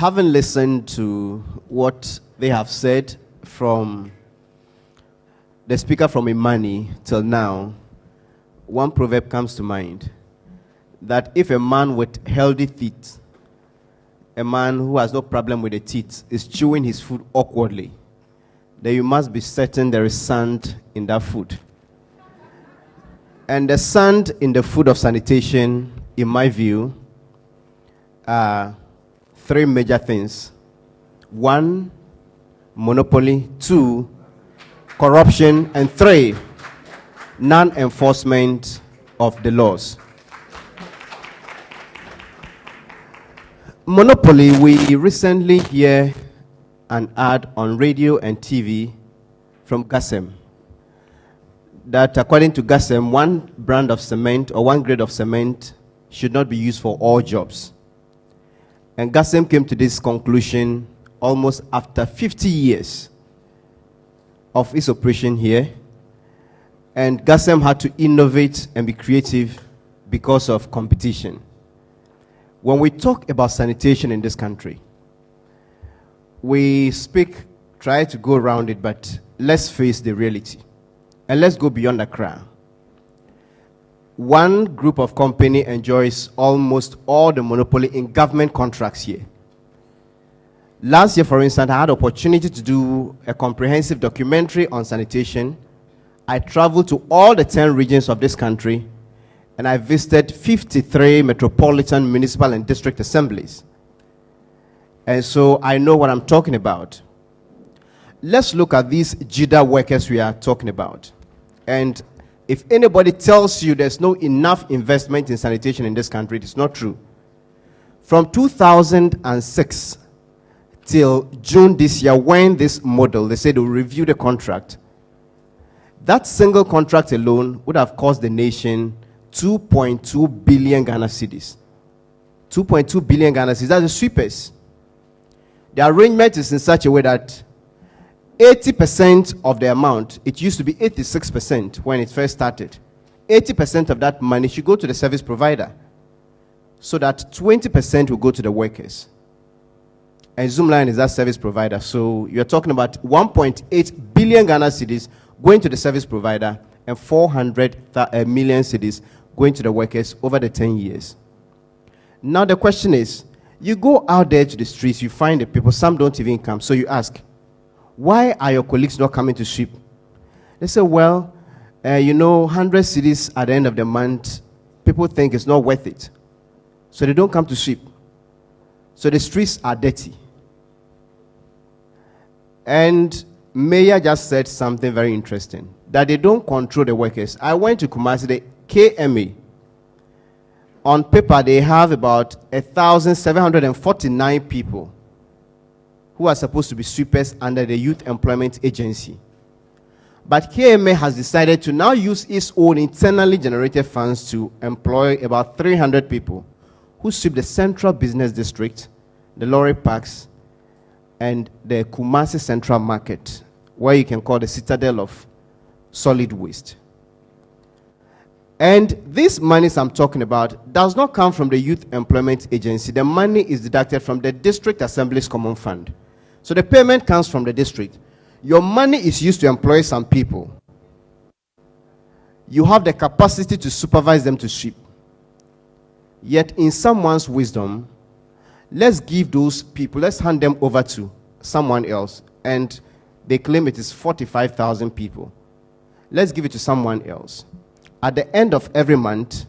Having listened to what they have said from the speaker from IMANI till now, one proverb comes to mind, that if a man with healthy teeth, a man who has no problem with the teeth, is chewing his food awkwardly, then you must be certain there is sand in that food. And the sand in the food of sanitation, in my view, are three major things. One, monopoly. Two, corruption. And three, non-enforcement of the laws. Monopoly, we recently hear an ad on radio and TV from GASEM that according to GASEM, one brand of cement or one grade of cement should not be used for all jobs. And GASEM came to this conclusion almost after 50 years of its operation here. And GASEM had to innovate and be creative because of competition. When we talk about sanitation in this country, we try to go around it, but let's face the reality. And let's go beyond Accra. One group of company enjoys almost all the monopoly in government contracts here. Last year, for instance, I had the opportunity to do a comprehensive documentary on sanitation. I traveled to all the 10 regions of this country, and I visited 53 metropolitan, municipal, and district assemblies. And so I know what I'm talking about. Let's look at these JIDA workers we are talking about. And if anybody tells you there's no enough investment in sanitation in this country, it is not true. From 2006 till June this year, when this model, they said they'll review the contract, that single contract alone would have cost the nation 2.2 billion Ghana cedis. 2.2 billion Ghana cedis, that's the sweepers. The arrangement is in such a way that 80% of the amount, it used to be 86% when it first started. 80% of that money should go to the service provider, so that 20% will go to the workers. And Zoomline is that service provider. So you're talking about 1.8 billion Ghana cedis going to the service provider and 400 million cedis going to the workers over the 10 years. Now the question is, you go out there to the streets, you find the people, some don't even come. So you ask, why are your colleagues not coming to sweep? They say, well, 100 cedis at the end of the month, people think it's not worth it. So they don't come to sweep. So the streets are dirty. And Mayor just said something very interesting, that they don't control the workers. I went to Kumasi, the KMA. On paper, they have about 1,749 people who are supposed to be sweepers under the Youth Employment Agency. But KMA has decided to now use its own internally generated funds to employ about 300 people who sweep the Central Business District, the lorry parks, and the Kumasi Central Market, where you can call the citadel of solid waste. And this money I'm talking about does not come from the Youth Employment Agency. The money is deducted from the District Assembly's Common Fund. So the payment comes from the district. Your money is used to employ some people. You have the capacity to supervise them to sweep. Yet in someone's wisdom, let's give those people, let's hand them over to someone else, and they claim it is 45,000 people. Let's give it to someone else. At the end of every month,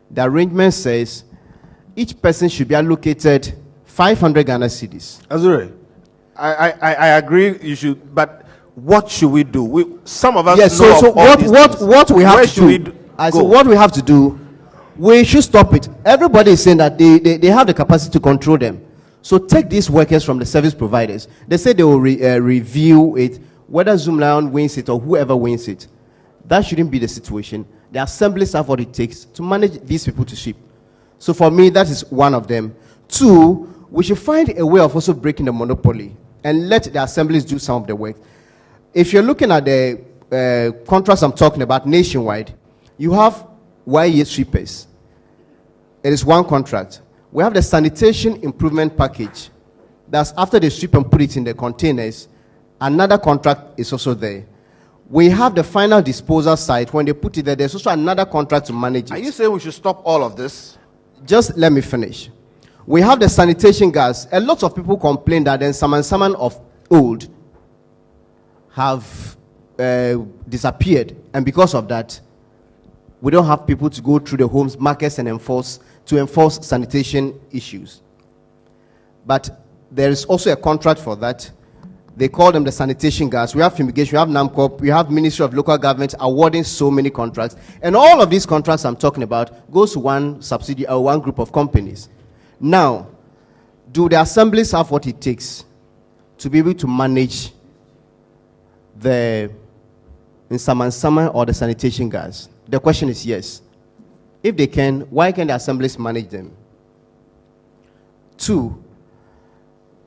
the arrangement says each person should be allocated 500 Ghana cedis. Azure, I agree you should, but what should we do? Some of us yes, know so of all these things. what we have Where to should do, we so what we have to do, we should stop it. Everybody is saying that they have the capacity to control them. So take these workers from the service providers. They say they will review it, whether Zoomlion wins it or whoever wins it. That shouldn't be the situation. The assemblies have what it takes to manage these people to sweep. So for me, that is one of them. Two, we should find a way of also breaking the monopoly and let the assemblies do some of the work. If you're looking at the contracts I'm talking about nationwide, you have YE sweepers. It is one contract. We have the sanitation improvement package. That's after they sweep and put it in the containers, another contract is also there. We have the final disposal site. When they put it there, there's also another contract to manage it. Are you saying we should stop all of this? Just let me finish. We have the sanitation gas. A lot of people complain that then some of old have disappeared, and because of that, we don't have people to go through the homes, markets, and enforce sanitation issues. But there is also a contract for that. They call them the sanitation gas. We have fumigation, we have NAMCOP, we have Ministry of Local Government awarding so many contracts. And all of these contracts I'm talking about goes to one subsidiary or one group of companies. Now, do the assemblies have what it takes to be able to manage the Nsaman or the sanitation gas? The question is yes. If they can, why can't the assemblies manage them? Two,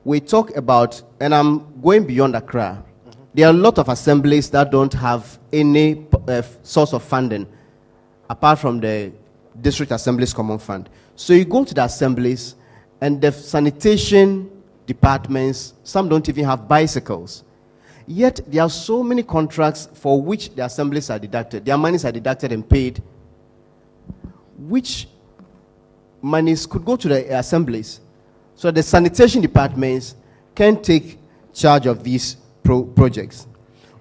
we talk about, and I'm going beyond Accra, there are a lot of assemblies that don't have any source of funding apart from the District Assembly's Common Fund. So you go to the assemblies, and the sanitation departments, some don't even have bicycles. Yet there are so many contracts for which the assemblies are deducted. Their monies are deducted and paid, which monies could go to the assemblies. So the sanitation departments can take charge of these projects.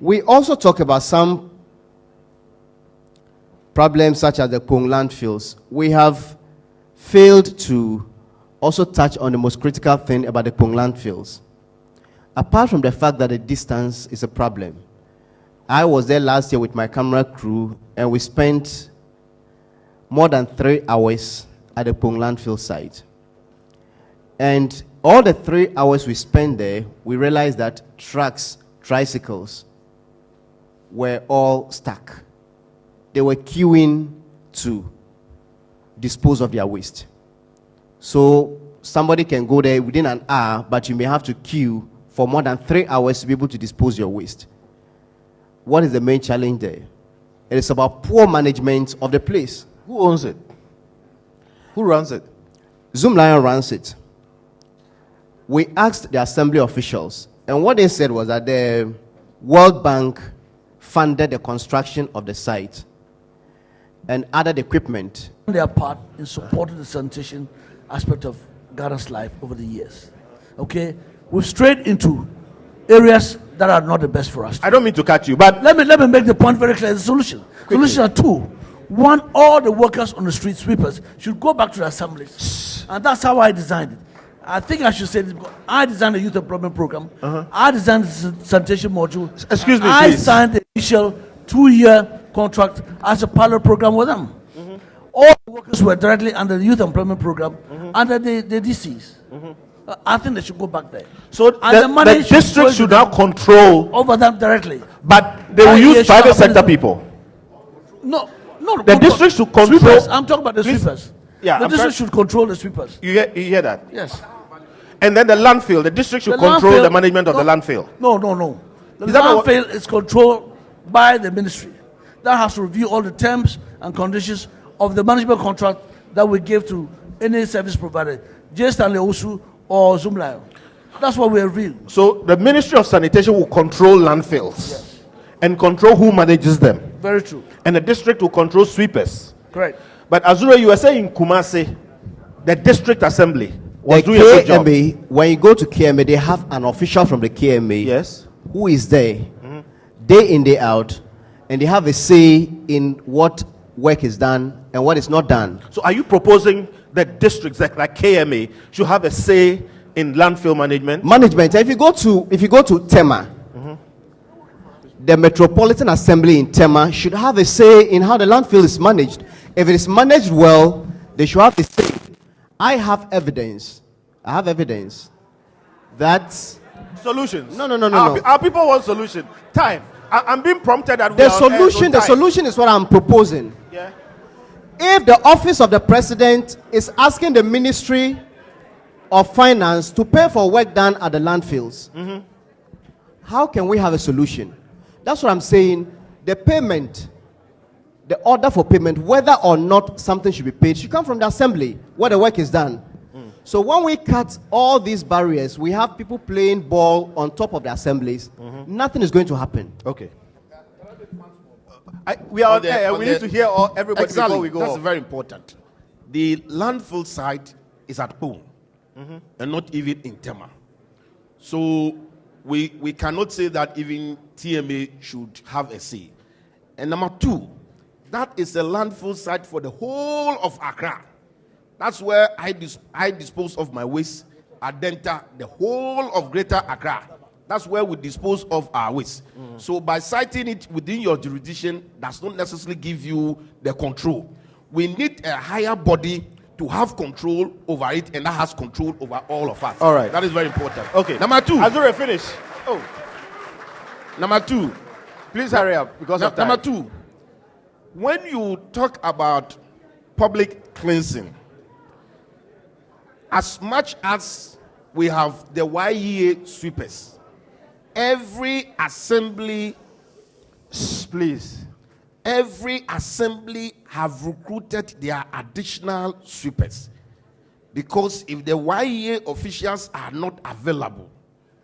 We also talk about some problems such as the Pong landfills. We have failed to also touch on the most critical thing about the Pong landfills. Apart from the fact that the distance is a problem, I was there last year with my camera crew, and we spent more than 3 hours at the Pong landfill site. And all the 3 hours we spent there, we realized that trucks, tricycles were all stuck. They were queuing to dispose of their waste. So somebody can go there within an hour, but you may have to queue for more than 3 hours to be able to dispose your waste. What is the main challenge there? It is about poor management of the place. Who owns it? Who runs it? Zoom Lion runs it. We asked the assembly officials, and what they said was that the World Bank funded the construction of the site and added equipment. Their part in supporting the sanitation aspect of Ghana's life over the years. Okay? We've strayed into areas that are not the best for us. I don't mean to cut you, but Let me make the point very clear. The solution. Solutions are two. One, all the workers on the street, sweepers, should go back to the assemblies. And that's how I designed it. I think I should say this because I designed the youth employment program. I designed the sanitation module. Excuse me, I please. signed the initial 2-year contract as a pilot program with them. All the workers were directly under the youth employment program, under the DCs. I think they should go back there. so And the district should now control, over them directly. but they will use private sector people. No. The district should control. Sweepers. I'm talking about the Please. sweepers. Yeah, the I'm district trying- should control the sweepers. You hear that? Yes. And then the landfill, the district should The control landfill- the management of the no, landfill. No. The Is that not what- landfill is controlled by the ministry. That has to review all the terms and conditions of the management contract that we give to any service provider, J. Stanley Osu or Zoom Lion. That's what we reviewed. So the Ministry of Sanitation will control landfills and control who manages them. Very true. And the district will control sweepers. Correct. But Azura, you were saying in Kumasi, the district assembly was The doing a good job. KMA, when you go to KMA, they have an official from the KMA Yes. who is there day in, day out, and they have a say in what work is done and what is not done. So are you proposing that districts like KMA should have a say in landfill management? Management. If you go to Tema, the Metropolitan Assembly in Tema should have a say in how the landfill is managed. If it is managed well, they should have a say. I have evidence that Solutions. No. Our people want solution. Time. I'm being prompted that the solution is what I'm proposing. Yeah. If the office of the president is asking the Ministry of Finance to pay for work done at the landfills, how can we have a solution? That's what I'm saying. The payment, the order for payment, whether or not something should be paid, should come from the assembly where the work is done. So when we cut all these barriers, we have people playing ball on top of the assemblies. Nothing is going to happen. Okay. We are On the- there. on We the- need to hear everybody Exactly. before we go. That's off. very important. The landfill site is at home and not even in Tema. So we cannot say that even TMA should have a say. And number two, that is a landfill site for the whole of Accra. That's where I dispose of my waste at Denta, the whole of Greater Accra. That's where we dispose of our waste. So by citing it within your jurisdiction does not necessarily give you the control. We need a higher body to have control over it, and that has control over all of us. All right. That is very important. Okay. Number two. Azure, finish. Oh, Number two. please hurry up because of time. Number two. When you talk about public cleansing, as much as we have the YEA sweepers, every assembly Please. every assembly have recruited their additional sweepers, because if the YEA officials are not available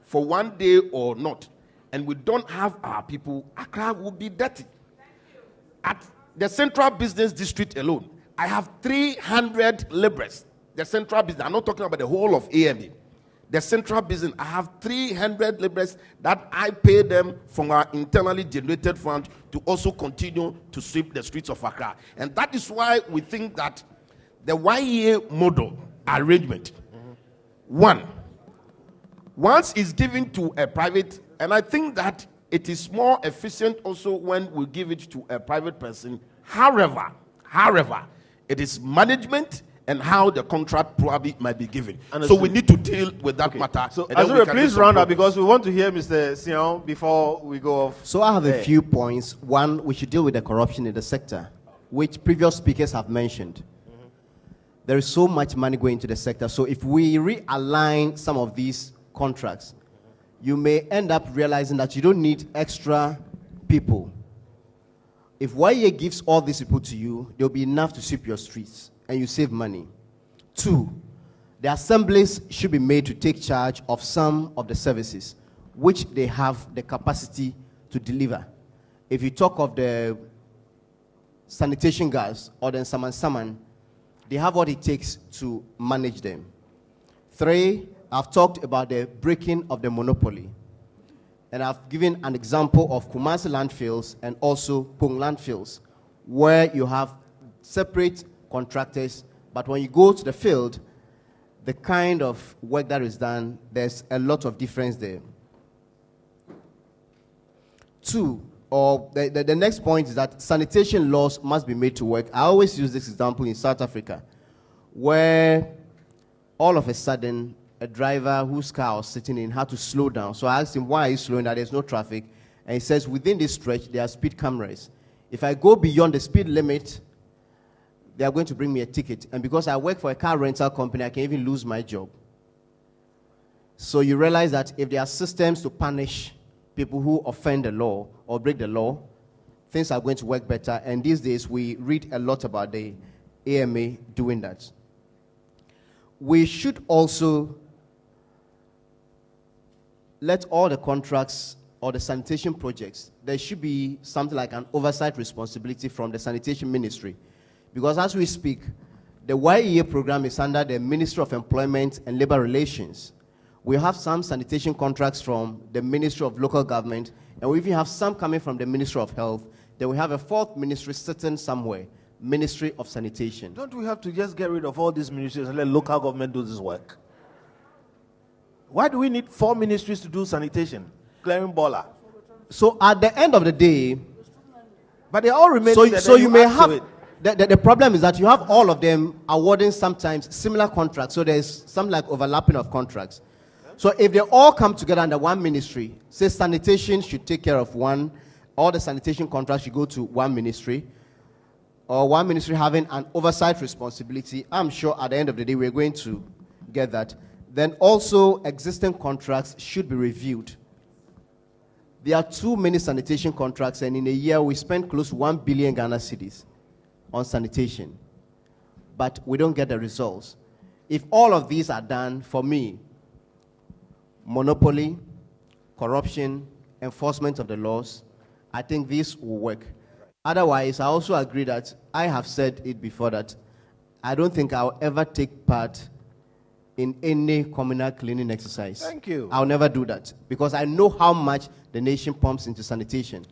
for one day or not, and we don't have our people, Accra will be dirty. At the Central Business District alone, I have 300 laborers. The Central Business, I'm not talking about the whole of AMA. The Central Business, I have 300 laborers that I pay them from our internally generated fund to also continue to sweep the streets of Accra. And that is why we think that the YEA model arrangement, once it's given to a private, and I think that it is more efficient also when we give it to a private person. However, it is management and how the contract probably might be given. Understood. So we need to deal with that matter. So, and then we Azure, can do please some round up progress. because we want to hear Mr. Sion before we go off. So I have a There. few points. One, we should deal with the corruption in the sector, which previous speakers have mentioned. There is so much money going into the sector. So if we realign some of these contracts, you may end up realizing that you don't need extra people. If YEA gives all these people to you, there'll be enough to sweep your streets and you save money. Two, the assemblies should be made to take charge of some of the services which they have the capacity to deliver. If you talk of the sanitation guys or the Saman, they have what it takes to manage them. Three, I've talked about the breaking of the monopoly. And I've given an example of Kumasi landfills and also Pung landfills, where you have separate contractors, but when you go to the field, the kind of work that is done, there's a lot of difference there. Two, or the next point is that sanitation laws must be made to work. I always use this example in South Africa, where all of a sudden, a driver whose car I was sitting in had to slow down. So I asked him, why are you slowing down? There's no traffic. And he says, within this stretch, there are speed cameras. If I go beyond the speed limit, they are going to bring me a ticket. And because I work for a car rental company, I can even lose my job. So you realize that if there are systems to punish people who offend the law or break the law, things are going to work better. And these days, we read a lot about the AMA doing that. We should also let all the contracts or the sanitation projects, there should be something like an oversight responsibility from the sanitation ministry. Because as we speak, the YEA program is under the Ministry of Employment and Labor Relations. We have some sanitation contracts from the Ministry of Local Government, and we even have some coming from the Ministry of Health. Then we have a fourth ministry sitting somewhere, Ministry of Sanitation. Don't we have to just get rid of all these ministries and let local government do this work? Why do we need 4 ministries to do sanitation? Clearing baller. So at the end of the day, But they all remain. so you may have, the problem is that you have all of them awarding sometimes similar contracts. So there's some like overlapping of contracts. So if they all come together under one ministry, say sanitation should take care of one, all the sanitation contracts should go to one ministry, or one ministry having an oversight responsibility, I'm sure at the end of the day we're going to get that. Then also existing contracts should be reviewed. There are too many sanitation contracts, and in a year we spend close to 1 billion Ghana cedis on sanitation, but we don't get the results. If all of these are done, for me, monopoly, corruption, enforcement of the laws, I think this will work. Otherwise, I also agree that I have said it before that I don't think I'll ever take part in any communal cleaning exercise. Thank you. I'll never do that because I know how much the nation pumps into sanitation.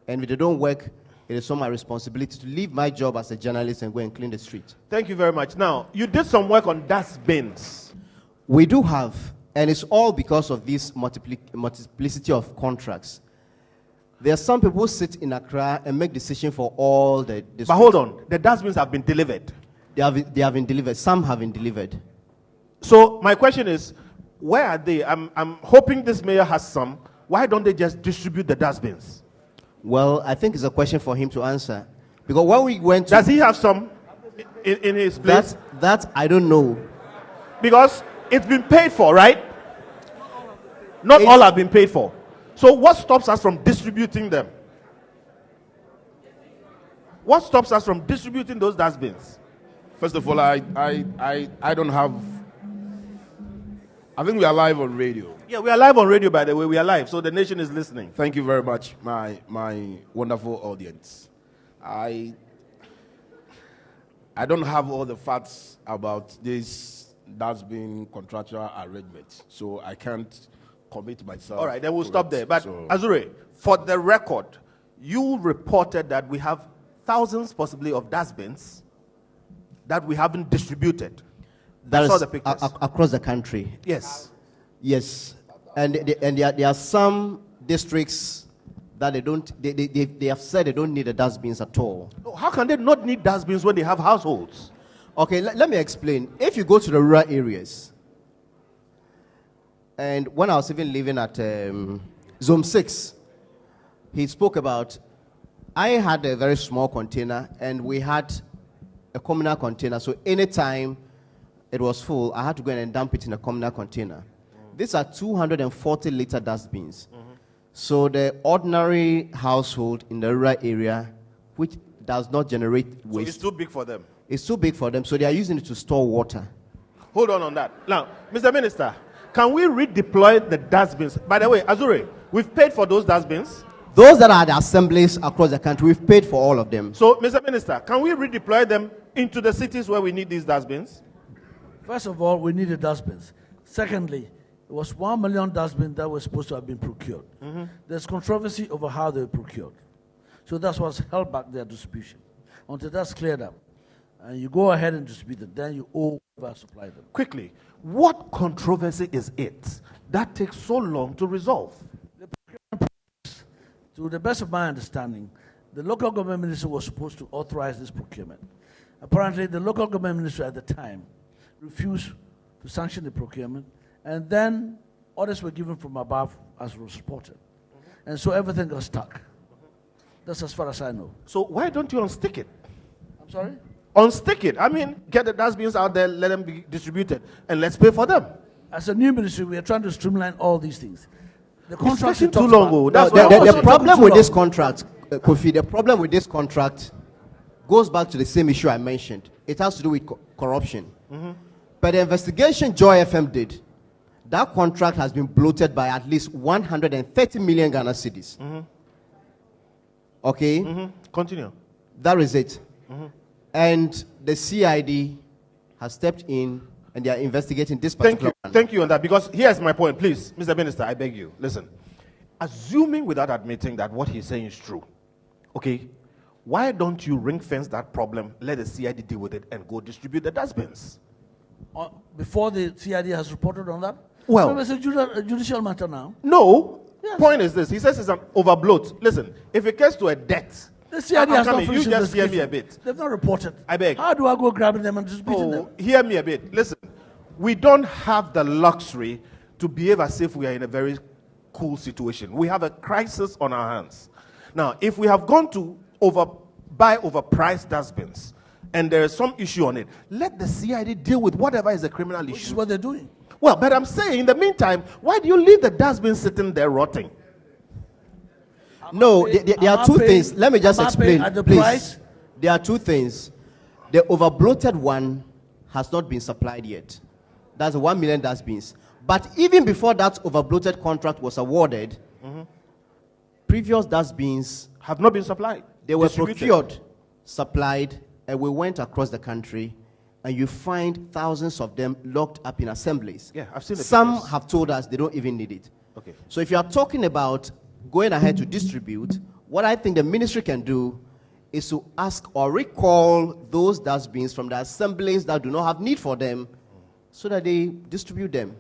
And if they don't work, it is my responsibility to leave my job as a journalist and go and clean the street. Thank you very much. Now, you did some work on dustbins. We do have, and it's all because of this multiplicity of contracts. There are some people who sit in Accra and make decisions for all the But hold on, the dustbins have been delivered. They have been delivered. Some have been delivered. So my question is, where are they? I'm hoping this mayor has some. Why don't they just distribute the dustbins? Well, I think it's a question for him to answer. Because when we went to... Does he have some in his place? That I don't know. Because it's been paid for, right? Not all have been paid for. So what stops us from distributing them? What stops us from distributing those dustbins? First of all, I don't have. I think we are live on radio. Yeah, we are live on radio, by the way. We are live, so the nation is listening. Thank you very much, my wonderful audience. I don't have all the facts about this dustbin contractual arrangement, so I can't commit myself. All right, then we'll to stop it. there. But So- Azure, for the record, you reported that we have thousands, possibly, of dustbins that we haven't distributed. That I saw is the pictures. across the country. Yes. Yes. And there are some districts that they have said they don't need the dustbins at all. How can they not need dustbins when they have households? Okay, let me explain. If you go to the rural areas, and when I was even living at Zone 6, he spoke about, I had a very small container, and we had a communal container. So anytime it was full, I had to go and dump it in a communal container. These are 240-liter dustbins. So the ordinary household in the rural area, which does not generate So waste, it's too big for them. it's too big for them, so they are using it to store water. Hold on that. Now, Mr. Minister, can we redeploy the dustbins? By the way, Azure, we've paid for those dustbins. Those that are the assemblies across the country, we've paid for all of them. So, Mr. Minister, can we redeploy them into the cities where we need these dustbins? First of all, we needed dustbins. Secondly, it was 1 million dustbins that were supposed to have been procured. There's controversy over how they were procured. So that's what's held back their distribution. Until that's cleared up, and you go ahead and distribute them, then you oversupply them. Quickly, what controversy is it that takes so long to resolve? To the best of my understanding, the local government minister was supposed to authorize this procurement. Apparently, the local government minister at the time refused to sanction the procurement, and then orders were given from above as was reported. And so everything got stuck. That's as far as I know. So why don't you unstick it? I'm sorry? Unstick it. I mean, get the dustbins out there, let them be distributed, and let's pay for them. As a new ministry, we are trying to streamline all these things. The It's contract taking you too talked long. about- Oh. That's The- why the, I'm the saying. problem with too this long. contract, Kofi, the problem with this contract goes back to the same issue I mentioned. It has to do with corruption. But the investigation Joy FM did, that contract has been bloated by at least 130 million Ghana cedis. Okay? Continue. That is it. And the CID has stepped in and they are investigating this Thank particular you. one. Thank you on that. Because here's my point. Please, Mr. Minister, I beg you. Listen. Assuming without admitting that what he's saying is true, okay, why don't you ring fence that problem, let the CID deal with it, and go distribute the dustbins? Before the CID has reported on that? Well- So it's a judicial matter now. No. Yes. Point is this. He says it's an overbloat. Listen, if it gets to a debt, The CID I'm has not coming. finished You just hear me a investigation. bit. They've not reported. I beg. How do I go grabbing them and distributing them? hear me a bit. Listen, we don't have the luxury to behave as if we are in a very cool situation. We have a crisis on our hands. Now, if we have gone to buy overpriced dustbins and there is some issue on it, let the CID deal with whatever is a criminal Which is issue. what they're doing. Well, but I'm saying in the meantime, why do you leave the dustbin sitting there rotting? No, paying- there am are I two paying- things. Let me just am I paying explain, at the please. price? There are two things. The overbloated one has not been supplied yet. That's 1 million dustbins. But even before that overbloated contract was awarded, previous dustbins Have not been supplied. they were Distributed. procured, supplied, and we went across the country, and you find thousands of them locked up in assemblies. Yeah, I've seen the Some pictures. have told us they don't even need it. Okay. So if you are talking about going ahead to distribute, what I think the ministry can do is to ask or recall those dustbins from the assemblies that do not have need for them so that they distribute them.